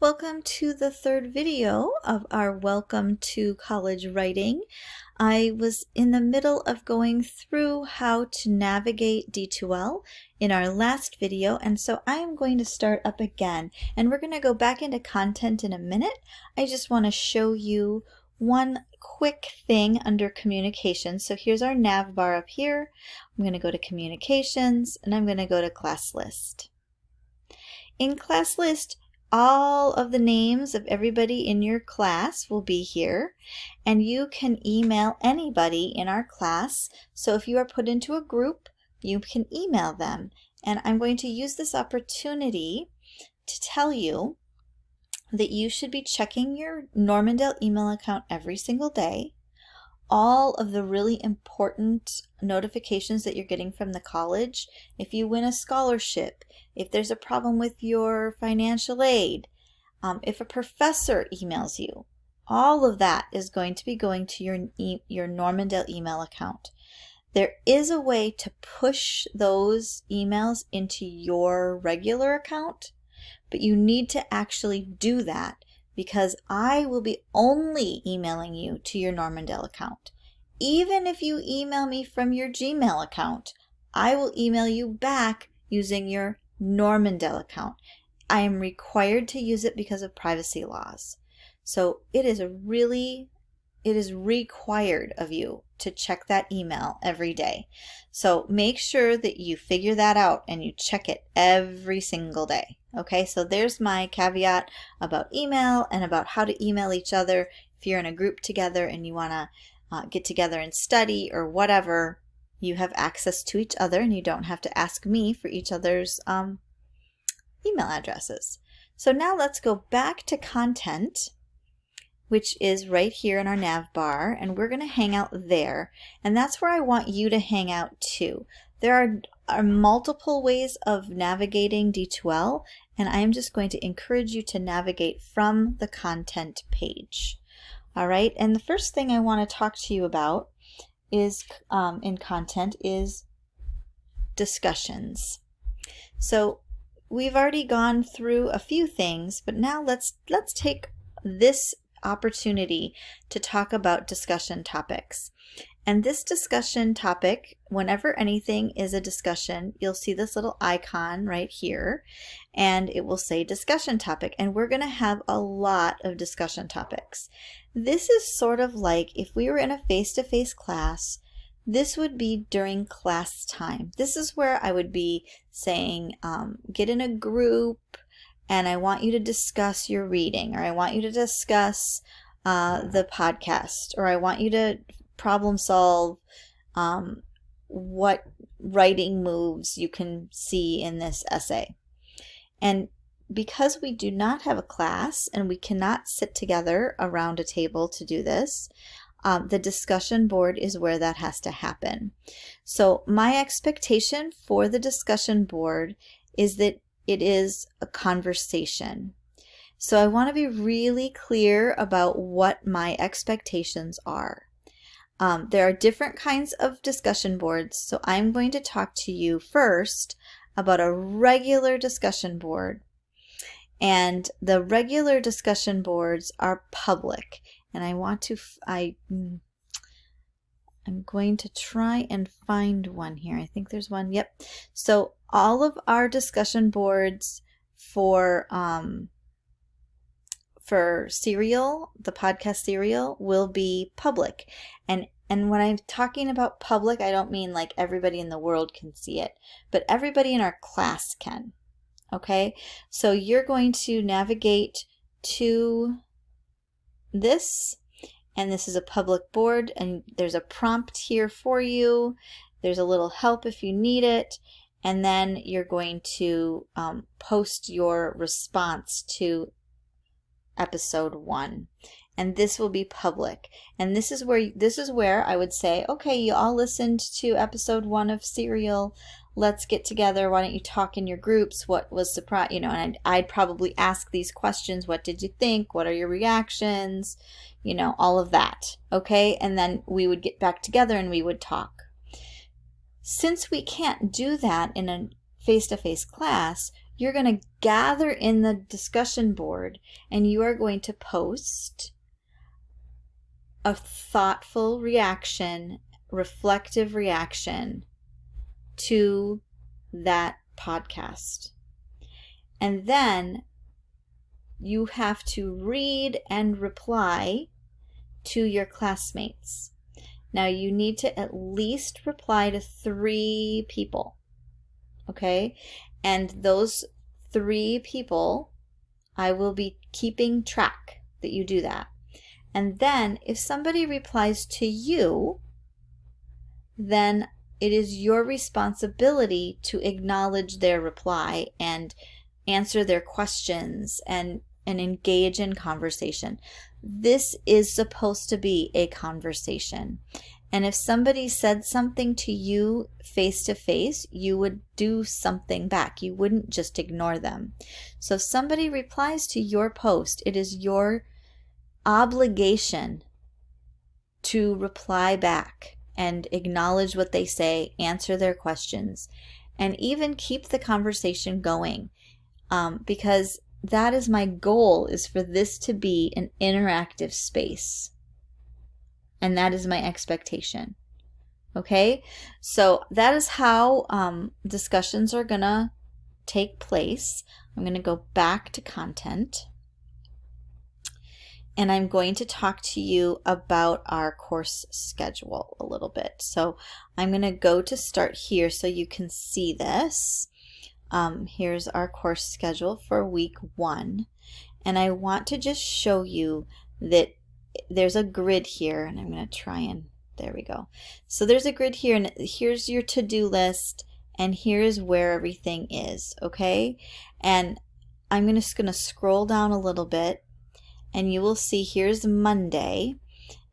Welcome to the third video of our Welcome to College Writing. I was in the middle of going through how to navigate D2L in our last video, and so I am going to start up again, and we're going to go back into content in a minute. I just want to show you one quick thing under communications. So here's our nav bar up here. I'm going to go to communications, and I'm going to go to class list. In class list, all of the names of everybody in your class will be here, and you can email anybody in our class. So if you are put into a group, you can email them. And I'm going to use this opportunity to tell you that you should be checking your Normandale email account every single day. All of the really important notifications that you're getting from the college, if you win a scholarship, if there's a problem with your financial aid, if a professor emails you, all of that is going to be going to your Normandale email account. There is a way to push those emails into your regular account, but you need to actually do that because I will be only emailing you to your Normandale account. Even if you email me from your Gmail account, I will email you back using your Normandale account. I am required to use it because of privacy laws. So it is required of you to check that email every day. So make sure that you figure that out and you check it every single day. Okay, so there's my caveat about email and about how to email each other. If you're in a group together and you want to get together and study or whatever, you have access to each other and you don't have to ask me for each other's email addresses. So now let's go back to content, which is right here in our nav bar, and we're going to hang out there. And that's where I want you to hang out too. There are multiple ways of navigating D2L, and I am just going to encourage you to navigate from the content page. All right, and the first thing I want to talk to you about is in content is discussions. So we've already gone through a few things, but now let's take this opportunity to talk about discussion topics. And this discussion topic, whenever anything is a discussion, you'll see this little icon right here, and it will say discussion topic, and we're going to have a lot of discussion topics. This is sort of like if we were in a face-to-face class, this would be during class time. This is where I would be saying, get in a group, and I want you to discuss your reading, or I want you to discuss the podcast, or I want you to problem solve what writing moves you can see in this essay. And because we do not have a class and we cannot sit together around a table to do this, the discussion board is where that has to happen. So my expectation for the discussion board is that it is a conversation. So I want to be really clear about what my expectations are. There are different kinds of discussion boards, so I'm going to talk to you first about a regular discussion board. And the regular discussion boards are public, and I'm going to try and find one here. I think there's one. Yep. So all of our discussion boards for Serial, the podcast Serial, will be public. And when I'm talking about public, I don't mean like everybody in the world can see it, but everybody in our class can. Okay? So you're going to navigate to this, and this is a public board, and there's a prompt here for you. There's a little help if you need it, and then you're going to post your response to episode 1, and this will be public. And this is where I would say, okay, you all listened to episode 1 of Serial. Let's get together. Why don't you talk in your groups? What was surprise? And I'd probably ask these questions. What did you think? What are your reactions? All of that. Okay, and then we would get back together and we would talk. Since we can't do that in a face-to-face class, you're going to gather in the discussion board and you are going to post a thoughtful reaction, reflective reaction to that podcast. And then you have to read and reply to your classmates. Now you need to at least reply to 3 people, okay? And those 3 people, I will be keeping track that you do that. And then if somebody replies to you, then it is your responsibility to acknowledge their reply and answer their questions and engage in conversation. This is supposed to be a conversation. And if somebody said something to you face to face, you would do something back. You wouldn't just ignore them. So if somebody replies to your post, it is your obligation to reply back and acknowledge what they say, answer their questions, and even keep the conversation going, because that is my goal, is for this to be an interactive space. And that is my expectation. Okay? So that is how discussions are going to take place. I'm going to go back to content. And I'm going to talk to you about our course schedule a little bit. So I'm going to go to start here so you can see this. Here's our course schedule for week 1. And I want to just show you that there's a grid here, and I'm going to try and, there we go. So there's a grid here, and here's your to-do list, and here's where everything is, okay? And I'm just going to scroll down a little bit, and you will see here's Monday.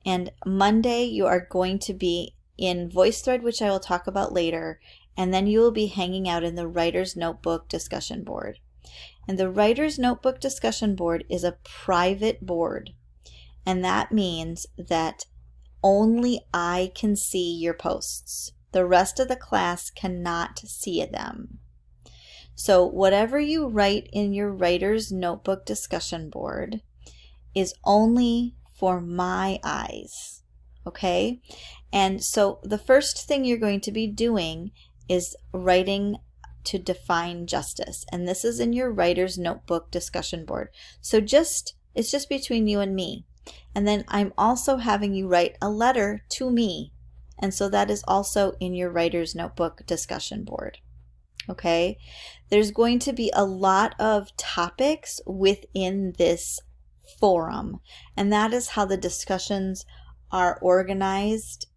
And Monday you are going to be in VoiceThread, which I will talk about later, and then you will be hanging out in the Writer's Notebook discussion board. And the Writer's Notebook discussion board is a private board. And that means that only I can see your posts. The rest of the class cannot see them. So whatever you write in your Writer's Notebook discussion board is only for my eyes, okay? And so the first thing you're going to be doing is writing to define justice. And this is in your Writer's Notebook discussion board. So it's just between you and me. And then I'm also having you write a letter to me. And so that is also in your Writer's Notebook discussion board. Okay? There's going to be a lot of topics within this forum. And that is how the discussions are organized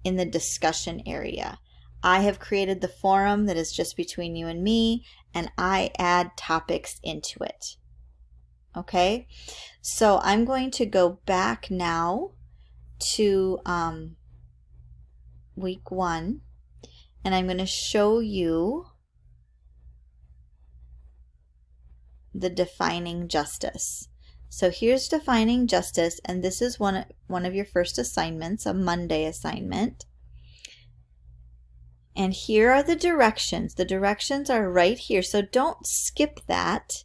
in the discussion area. I have created the forum that is just between you and me, and I add topics into it. Okay, so I'm going to go back now to week 1, and I'm going to show you the defining justice. So here's defining justice, and this is one of your first assignments, a Monday assignment. And here are the directions. The directions are right here, so don't skip that.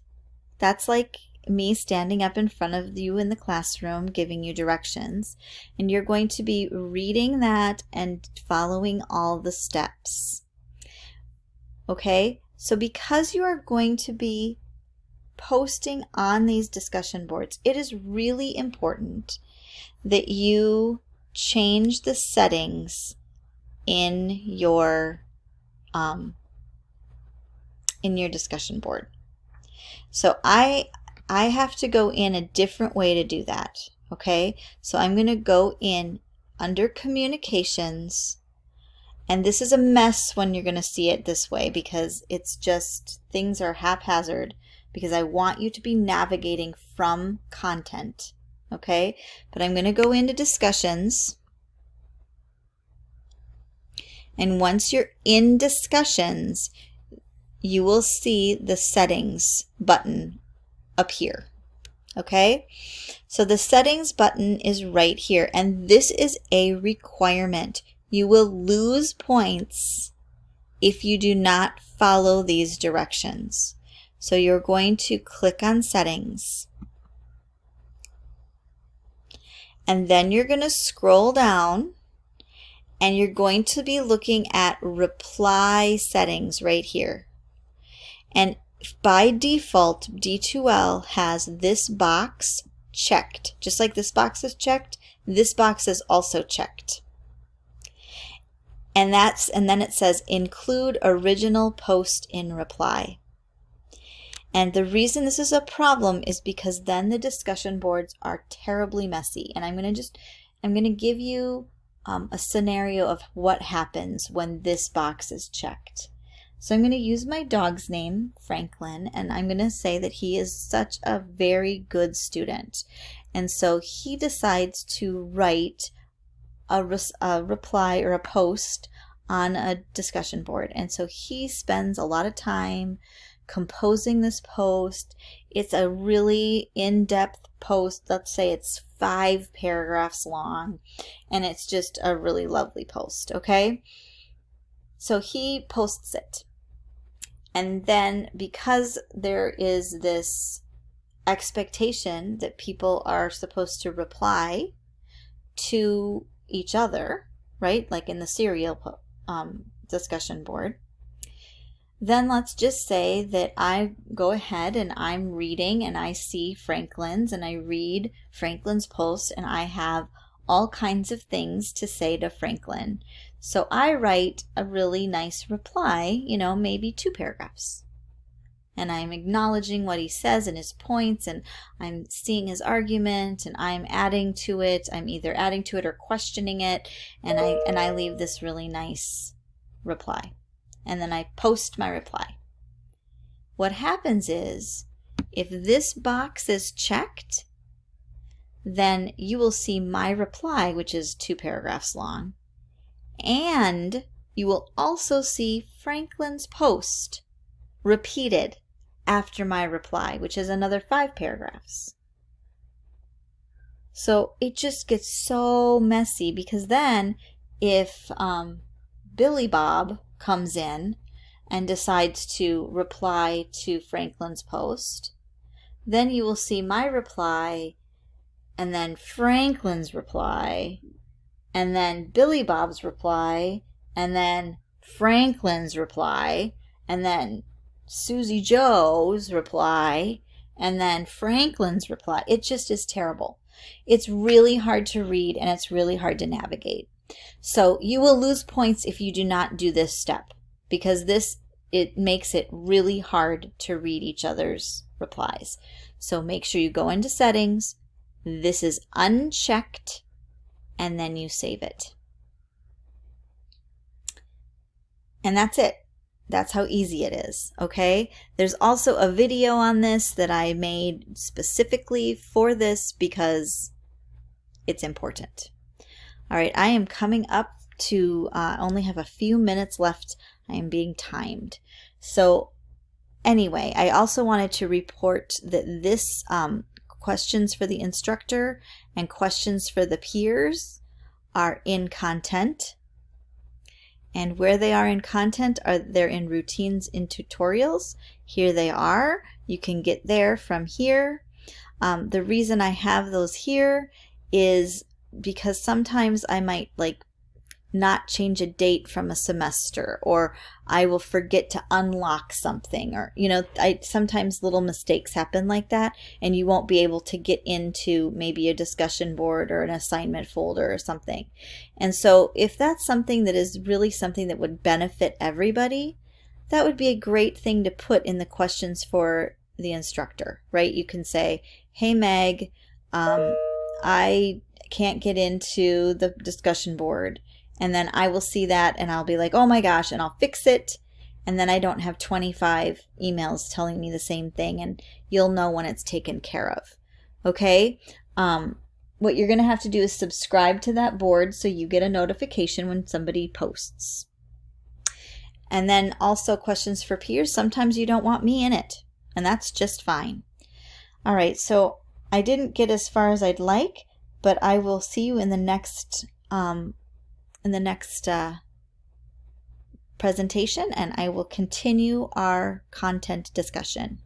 That's like me standing up in front of you in the classroom giving you directions, and you're going to be reading that and following all the steps. Okay, so because you are going to be posting on these discussion boards, it is really important that you change the settings in your discussion board. So I have to go in a different way to do that. Okay, so I'm going to go in under communications, and this is a mess when you're going to see it this way, because it's just things are haphazard, because I want you to be navigating from content. Okay, but I'm going to go into discussions, and once you're in discussions, you will see the settings button up here. Okay, so the settings button is right here, and this is a requirement. You will lose points if you do not follow these directions. So you're going to click on Settings. And then you're going to scroll down and you're going to be looking at Reply Settings right here. And by default, D2L has this box checked. Just like this box is checked, this box is also checked. And then it says include original post in reply. And the reason this is a problem is because then the discussion boards are terribly messy. And I'm going to give you a scenario of what happens when this box is checked. So I'm going to use my dog's name, Franklin, and I'm going to say that he is such a very good student. And so he decides to write a reply or a post on a discussion board. And so he spends a lot of time composing this post. It's a really in-depth post. Let's say it's 5 paragraphs long, and it's just a really lovely post, okay? So he posts it. And then because there is this expectation that people are supposed to reply to each other, right? Like in the serial discussion board. Then let's just say that I go ahead and I'm reading and I see Franklin's and I read Franklin's post and I have all kinds of things to say to Franklin. So I write a really nice reply, maybe 2 paragraphs. And I'm acknowledging what he says and his points, and I'm seeing his argument, and I'm adding to it. I'm either adding to it or questioning it, and I leave this really nice reply. And then I post my reply. What happens is, if this box is checked, then you will see my reply, which is 2 paragraphs long, and you will also see Franklin's post repeated after my reply, which is another 5 paragraphs. So it just gets so messy, because then if Billy Bob comes in and decides to reply to Franklin's post, then you will see my reply, and then Franklin's reply, and then Billy Bob's reply, and then Franklin's reply, and then Susie Joe's reply, and then Franklin's reply. It just is terrible. It's really hard to read, and it's really hard to navigate. So you will lose points if you do not do this step, because it makes it really hard to read each other's replies. So make sure you go into settings, this is unchecked, and then you save it. And that's it. That's how easy it is, okay? There's also a video on this that I made specifically for this because it's important. All right, I am coming up to only have a few minutes left. I am being timed. So anyway, I also wanted to report that this questions for the instructor and questions for the peers are in content. And where they are in content, they're in routines in tutorials. Here they are. You can get there from here. The reason I have those here is because sometimes I might not change a date from a semester, or I will forget to unlock something, or sometimes little mistakes happen like that, and you won't be able to get into maybe a discussion board or an assignment folder or something. And so if that's something that is really something that would benefit everybody, that would be a great thing to put in the questions for the instructor, right? You can say, hey Meg, I can't get into the discussion board. And then I will see that and I'll be like, oh my gosh, and I'll fix it. And then I don't have 25 emails telling me the same thing, and you'll know when it's taken care of. Okay? What you're going to have to do is subscribe to that board so you get a notification when somebody posts. And then also questions for peers. Sometimes you don't want me in it, and that's just fine. All right, so I didn't get as far as I'd like, but I will see you in the next presentation, and I will continue our content discussion.